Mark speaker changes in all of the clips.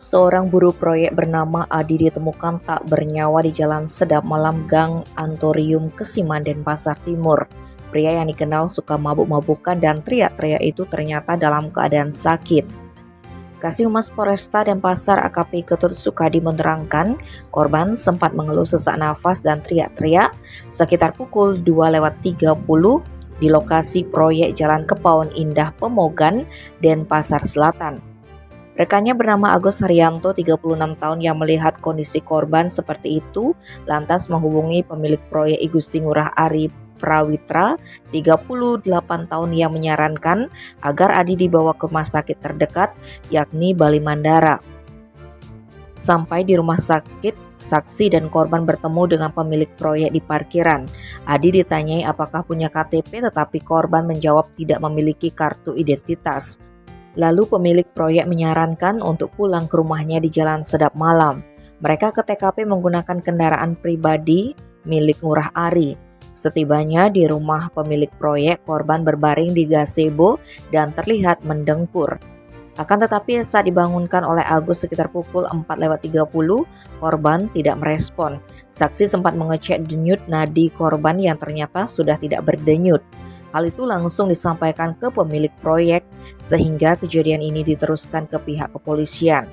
Speaker 1: Seorang buruh proyek bernama Adi ditemukan tak bernyawa di Jalan Sedap Malam Gang Antorium Kesiman, Denpasar Timur. Pria yang dikenal suka mabuk-mabukan dan teriak-teriak itu ternyata dalam keadaan sakit. Kasih Humas Polresta Denpasar AKP Ketut Sukadi menerangkan, korban sempat mengeluh sesak nafas dan teriak-teriak sekitar pukul 2:30 di lokasi proyek Jalan Kepaun Indah Pemogan, Denpasar Selatan. Rekannya bernama Agus Haryanto, 36 tahun, yang melihat kondisi korban seperti itu, lantas menghubungi pemilik proyek Igusti Ngurah Ari Prawitra, 38 tahun, yang menyarankan agar Adi dibawa ke rumah sakit terdekat, yakni Bali Mandara. Sampai di rumah sakit, saksi dan korban bertemu dengan pemilik proyek di parkiran. Adi ditanyai apakah punya KTP, tetapi korban menjawab tidak memiliki kartu identitas. Lalu pemilik proyek menyarankan untuk pulang ke rumahnya di Jalan Sedap Malam. Mereka ke TKP menggunakan kendaraan pribadi milik Ngurah Ari. Setibanya di rumah pemilik proyek, korban berbaring di gazebo dan terlihat mendengkur. Akan tetapi saat dibangunkan oleh Agus sekitar pukul 4:30, korban tidak merespon. Saksi sempat mengecek denyut nadi korban yang ternyata sudah tidak berdenyut. Hal itu langsung disampaikan ke pemilik proyek sehingga kejadian ini diteruskan ke pihak kepolisian.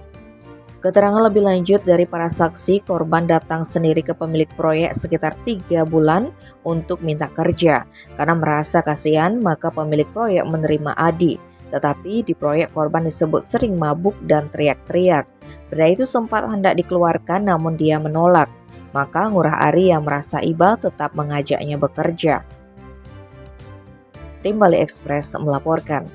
Speaker 1: Keterangan lebih lanjut dari para saksi, korban datang sendiri ke pemilik proyek sekitar 3 bulan untuk minta kerja. Karena merasa kasihan, maka pemilik proyek menerima Adi. Tetapi di proyek korban disebut sering mabuk dan teriak-teriak. Pria itu sempat hendak dikeluarkan namun dia menolak. Maka Ngurah Ari yang merasa iba tetap mengajaknya bekerja. Tim Bali Express melaporkan.